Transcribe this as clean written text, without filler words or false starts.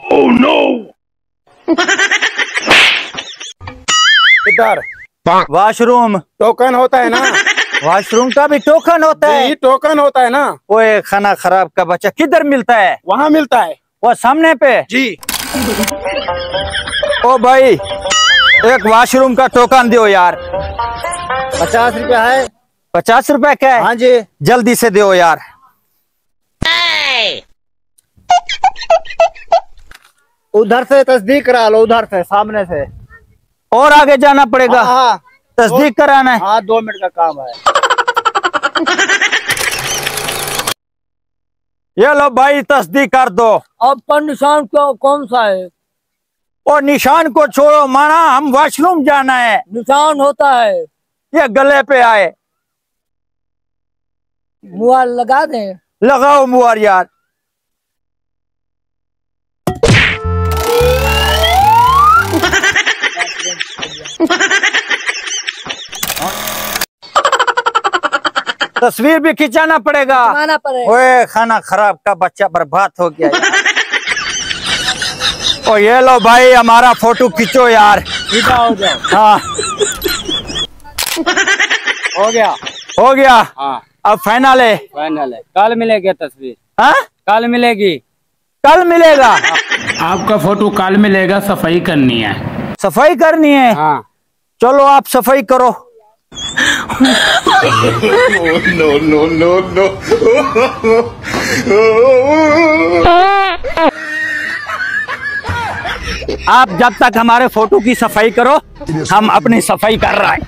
Oh no! इधर washroom token होता है ना? वॉशरूम का भी टोकन होता है? ये टोकन होता है ना? ओए खाना खराब का बच्चा, किधर मिलता है? वहाँ मिलता है वो सामने पे? जी। ओ भाई, एक वॉशरूम का टोकन दो यार। 50 रुपया है। 50 रुपए का है? हाँ जी। जल्दी से दो यार। उधर से तस्दीक करा लो, उधर से सामने से। और आगे जाना पड़ेगा? हाँ, तस्दीक कराना है? हाँ 2 मिनट का काम है। ये लो भाई, तस्दीक कर दो। आपका निशान कौन सा है? और निशान को छोड़ो माना, हम वॉशरूम जाना है। निशान होता है ये गले पे आए। मोबाइल लगा दें? लगाओ मुआर यार। तस्वीर भी खिंचाना पड़ेगा? आना पड़ेगा। ओए खाना खराब का बच्चा बर्बाद हो गया। ओ ये लो भाई, हमारा फोटो खींचो यार। हो जाओ। हाँ हो गया। हो गया। हाँ अब फाइनल है? फाइनल है। कल मिलेगी तस्वीर। हाँ कल मिलेगी। कल मिलेगा? आपका फोटो कल मिलेगा, सफाई करनी है। सफाई करनी है? हाँ चलो आप सफाई करो। No, no, no, no. आप जब तक हमारे फोटो की सफाई करो, हम अपनी सफाई कर रहे हैं।